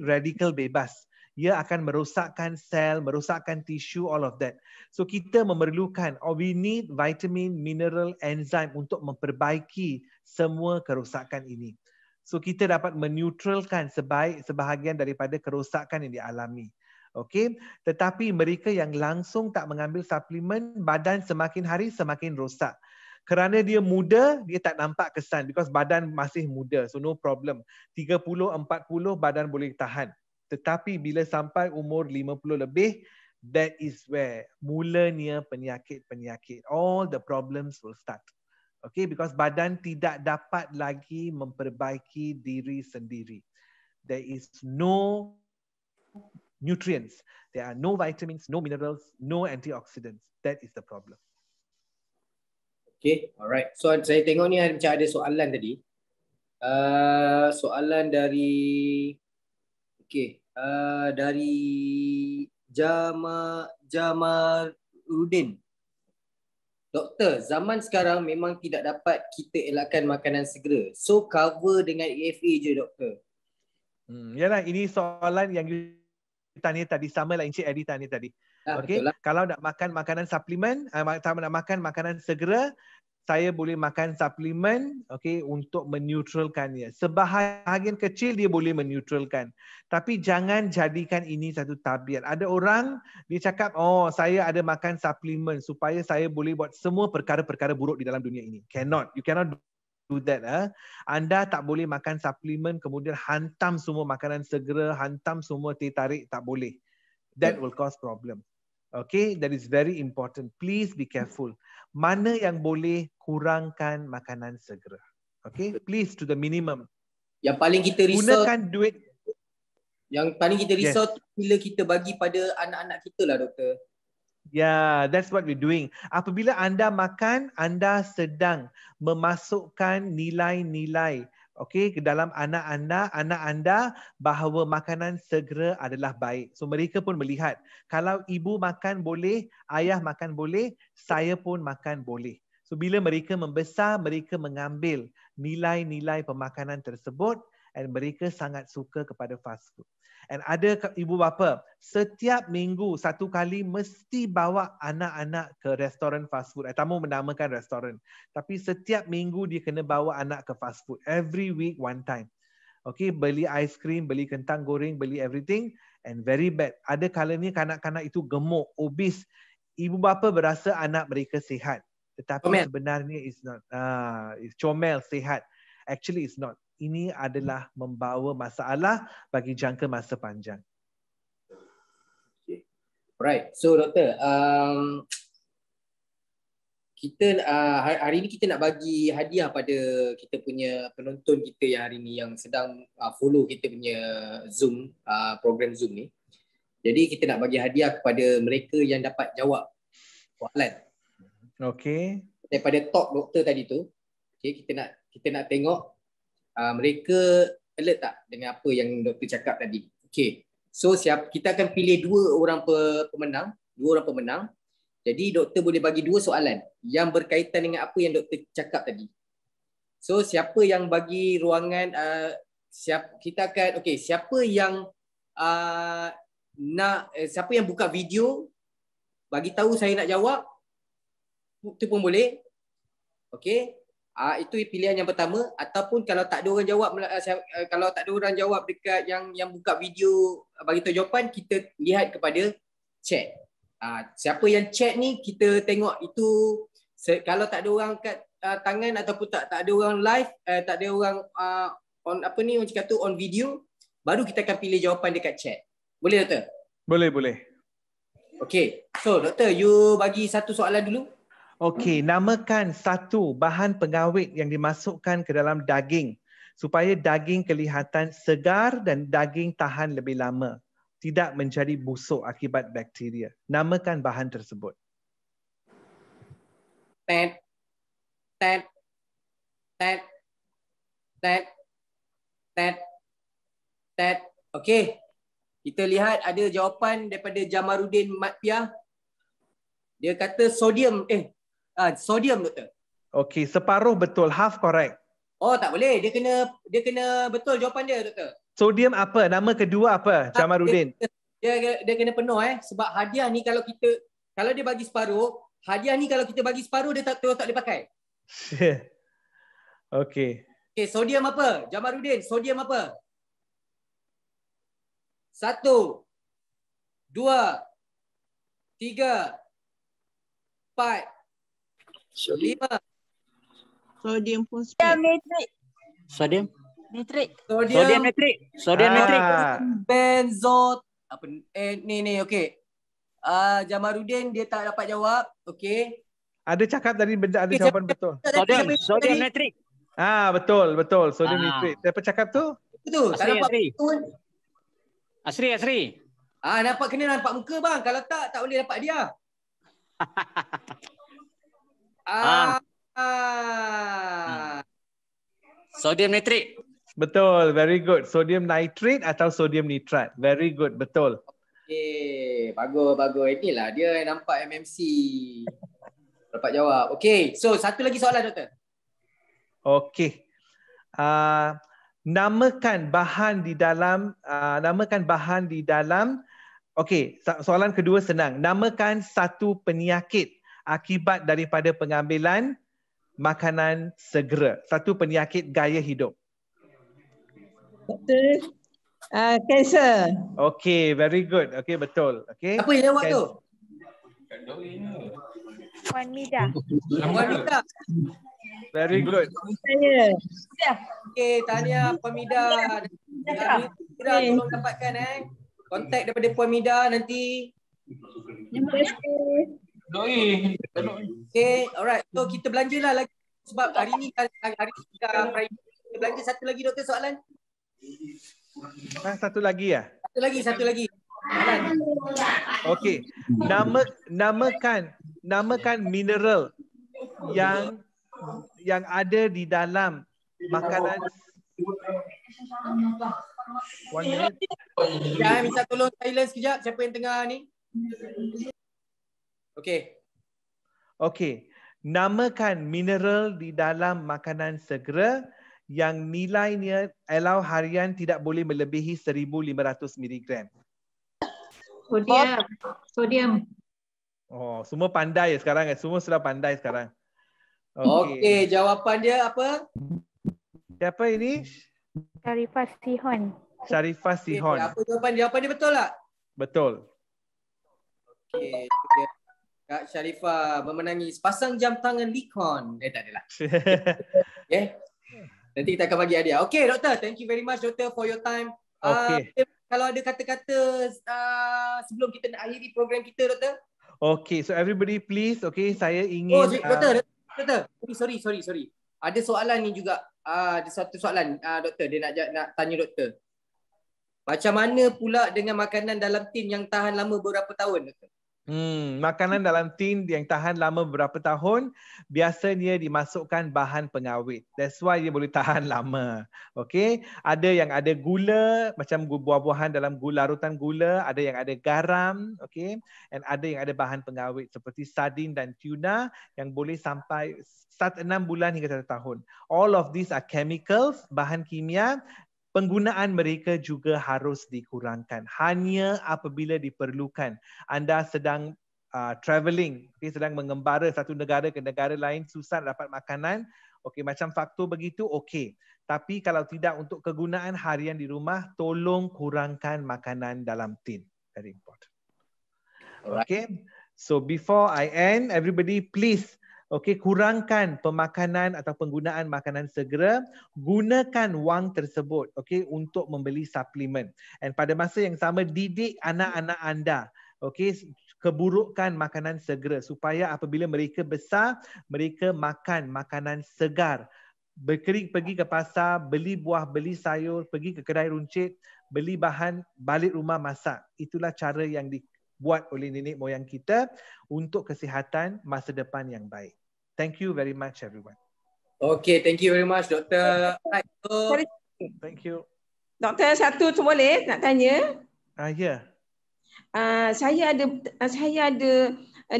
radikal bebas. Ia akan merosakkan sel, merosakkan tisu, all of that. So kita memerlukan, we need vitamin, mineral, enzim untuk memperbaiki semua kerosakan ini. So kita dapat meneutralkan sebahagian daripada kerosakan yang dialami. Okey, tetapi mereka yang langsung tak mengambil suplemen, badan semakin hari semakin rosak. Kerana dia muda, dia tak nampak kesan because badan masih muda. So no problem. 30, 40 badan boleh tahan. Tetapi bila sampai umur 50 lebih, that is where mulanya penyakit-penyakit. All the problems will start. Okay, because badan tidak dapat lagi memperbaiki diri sendiri. There is no nutrients. There are no vitamins, no minerals, no antioxidants. That is the problem. Okay, alright. So saya tengok ni macam ada soalan tadi. Soalan dari dari Jamarudin. Doktor, zaman sekarang memang tidak dapat kita elakkan makanan segera. So cover dengan EFA je doktor. Yalah, ini soalan yang you tanya tadi, sama lah Encik Eddie tanya tadi. Okay, kalau nak makan makanan suplemen, nak makan makanan segera, saya boleh makan suplemen, okay, untuk meneutralkannya. Sebahagian kecil dia boleh meneutralkan. Tapi jangan jadikan ini satu tabiat. Ada orang, dia cakap, oh saya ada makan suplemen supaya saya boleh buat semua perkara-perkara buruk di dalam dunia ini. Cannot. You cannot do that. Anda tak boleh makan suplemen kemudian hantam semua makanan segera, hantam semua teh tarik, tak boleh. That will cause problem. Okay, that is very important. Please be careful. Mana yang boleh, kurangkan makanan segera. Okay, please to the minimum. Yang paling kita risau, gunakan duit. Yang paling kita risau bila kita bagi pada anak-anak kita lah doktor. Yeah, that's what we're doing. Apabila anda makan, anda sedang memasukkan nilai-nilai okey, ke dalam anak anda bahawa makanan segera adalah baik. So mereka pun melihat kalau ibu makan boleh, ayah makan boleh, saya pun makan boleh. So bila mereka membesar, mereka mengambil nilai-nilai pemakanan tersebut dan mereka sangat suka kepada fast food. And ada ibu bapa setiap minggu satu kali mesti bawa anak-anak ke restoran fast food. Tamu menamakan restoran. Tapi setiap minggu dia kena bawa anak ke fast food. Every week one time. Okay, beli ice cream, beli kentang goreng, beli everything. And very bad. Ada kalanya kanak-kanak itu gemuk, obese. Ibu bapa berasa anak mereka sihat. Tetapi sebenarnya it's not. It's comel, sihat. Actually it's not. Ini adalah membawa masalah bagi jangka masa panjang. Okay. Alright, so doktor, kita hari ini kita nak bagi hadiah pada kita punya penonton kita yang hari ini yang sedang follow kita punya Zoom, program Zoom ni. Jadi kita nak bagi hadiah kepada mereka yang dapat jawab soalan. Okay. Daripada talk doktor tadi tu, okay, kita nak tengok mereka alert tak dengan apa yang doktor cakap tadi. Okay. So kita akan pilih dua orang pemenang. Jadi doktor boleh bagi dua soalan yang berkaitan dengan apa yang doktor cakap tadi. So siapa yang bagi ruangan kita akan siapa yang siapa yang buka video bagi tahu saya nak jawab itu pun boleh. Okey. Itu pilihan yang pertama. Ataupun kalau tak ada orang jawab dekat yang buka video bagi tahu jawapan, kita lihat kepada chat. Siapa yang chat ni kita tengok itu kalau tak ada orang kat tangan ataupun tak ada orang live, tak ada orang orang cakap tu on video, baru kita akan pilih jawapan dekat chat. Boleh doktor? Boleh. Okey. So doktor, you bagi satu soalan dulu. Okey, namakan satu bahan pengawet yang dimasukkan ke dalam daging supaya daging kelihatan segar dan daging tahan lebih lama, tidak menjadi busuk akibat bakteria. Namakan bahan tersebut. Tet. Okey. Kita lihat ada jawapan daripada Jamaluddin Matpiah. Dia kata sodium. Sodium doktor. Okey, separuh betul, half correct. Oh, tak boleh. Dia kena betul jawapan dia doktor. Sodium apa? Nama kedua apa? Jamaluddin. Dia kena penuh sebab hadiah ni kalau dia bagi separuh, hadiah ni kalau kita bagi separuh dia tak boleh pakai. Okey. Okey, sodium apa? Jamaluddin, sodium apa? 1 2 3 4 5. Sodium fosfat. Sodium nitrit. Sodium nitrit. Benzot. Ni okey. Jamaluddin dia tak dapat jawab. Okey. Ada cakap tadi benda ada jawapan betul. Sodium nitrit. Betul. Sodium nitrit. Siapa cakap tu? Betul. Tak nampak betul. Asri. Nampak muka bang. Kalau tak boleh dapat dia. Sodium nitrit. Betul, very good. Sodium nitrate atau sodium nitrat. Very good, betul. Okey, bagus. Inilah dia nampak MMC. Dapat jawab. Okey, so satu lagi soalan doktor. Okey. Namakan bahan di dalam okey, soalan kedua senang. Namakan satu penyakit akibat daripada pengambilan makanan segera. Satu penyakit gaya hidup. Doktor, kanser. Okey, very good. Okey, betul. Okey. Apa yang jawab tu? Puan Mida. Very good. Saya. Okey, tahniah Puan Mida. Tolong dapatkan kontak daripada Puan Mida nanti. Terima kasih. Okay, alright. So kita belanjalah lagi sebab hari ni kita belanja satu lagi doktor soalan. Satu lagi ya? Satu lagi. Okey. Namakan mineral yang ada di dalam makanan 1 minute. Jangan minta tolong silence sekejap. Siapa yang tengah ni? Okey. Okey. Namakan mineral di dalam makanan segera yang nilainya allow harian tidak boleh melebihi 1,500 mg. Sodium. Sodium. Oh, semua pandai sekarang. Semua sudah pandai sekarang. Okey, jawapan dia apa? Siapa ini? Syarifah Sihon. Syarifah Sihon. Apa jawapan dia? Jawapan dia betul tak? Betul. Okey. Kak Syarifah memenangi sepasang jam tangan Likon. Tak adalah. Okay. Nanti kita akan bagi hadiah. Okey, doktor. Thank you very much, doktor, for your time. Okey. Kalau ada kata-kata sebelum kita nak akhiri program kita, doktor. Okay, so everybody please, okay, saya ingin... doktor. Sorry. Ada soalan ni juga. Ada satu soalan, doktor. Dia nak tanya doktor. Macam mana pula dengan makanan dalam tin yang tahan lama beberapa tahun, doktor? Makanan dalam tin yang tahan lama beberapa tahun biasanya dimasukkan bahan pengawet. That's why dia boleh tahan lama. Okay. Ada yang ada gula, macam buah-buahan dalam larutan gula. Ada yang ada garam. Okay. And ada yang ada bahan pengawet seperti sardin dan tuna yang boleh sampai 6 bulan hingga 1 tahun. All of these are chemicals, bahan kimia. Penggunaan mereka juga harus dikurangkan. Hanya apabila diperlukan. Anda sedang travelling, okay, sedang mengembara satu negara ke negara lain, susah dapat makanan. Okay, macam faktor begitu, okay. Tapi kalau tidak untuk kegunaan harian di rumah, tolong kurangkan makanan dalam tin. Very important. Okay. So before I end, everybody please, okay, kurangkan pemakanan atau penggunaan makanan segera. Gunakan wang tersebut, okay, untuk membeli suplemen. And pada masa yang sama, didik anak-anak anda, okay, keburukan makanan segera supaya apabila mereka besar, mereka makan makanan segar. Pergi ke pasar, beli buah, beli sayur, pergi ke kedai runcit, beli bahan, balik rumah masak. Itulah cara yang dibuat oleh nenek moyang kita untuk kesihatan masa depan yang baik. Thank you very much, everyone. Okay, thank you very much, doktor. Right, so... Thank you. Doktor, satu tu boleh nak tanya? Ya. Saya ada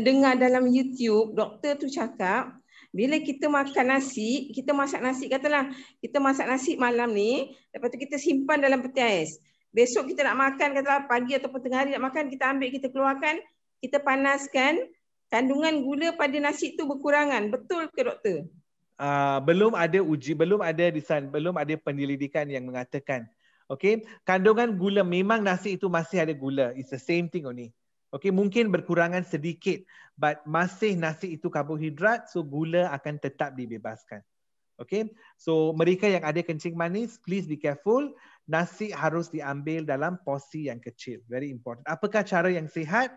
dengar dalam YouTube, doktor tu cakap, bila kita makan nasi, kita masak nasi, katalah kita masak nasi malam ni, lepas tu kita simpan dalam peti ais. Besok kita nak makan, katalah pagi ataupun tengah hari nak makan, kita ambil, kita keluarkan, kita panaskan, kandungan gula pada nasi itu berkurangan. Betul ke, doktor? Belum ada belum ada penyelidikan yang mengatakan. Okay, kandungan gula memang nasi itu masih ada gula. It's the same thing only. Okay, mungkin berkurangan sedikit, but masih nasi itu karbohidrat, so gula akan tetap dibebaskan. Okay, so mereka yang ada kencing manis, please be careful. Nasi harus diambil dalam porsi yang kecil. Very important. Apakah cara yang sihat?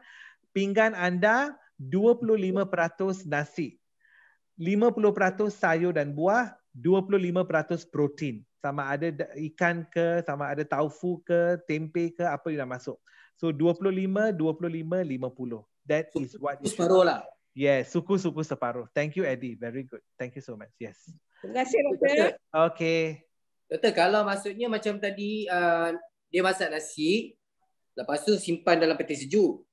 Pinggan anda 25% nasi, 50% sayur dan buah, 25% protein. Sama ada ikan ke, sama ada taufu ke, tempe ke, apa yang nak masuk. So 25, 50. That is what you separuh lah. Yes, suku separuh. Thank you, Eddie. Very good. Thank you so much. Yes. Terima kasih, doktor. Okay. Doktor, kalau maksudnya macam tadi dia masak nasi, lepas tu simpan dalam peti sejuk.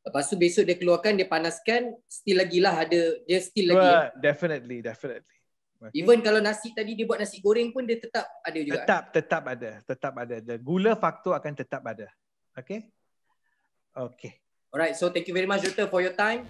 Lepas tu besok dia keluarkan, dia panaskan, still lagi lah ada, dia still lagi. Definitely. Okay. Even kalau nasi tadi dia buat nasi goreng pun dia tetap ada juga. Tetap ada. The gula faktor akan tetap ada. Okay. Alright, so thank you very much, doktor, for your time.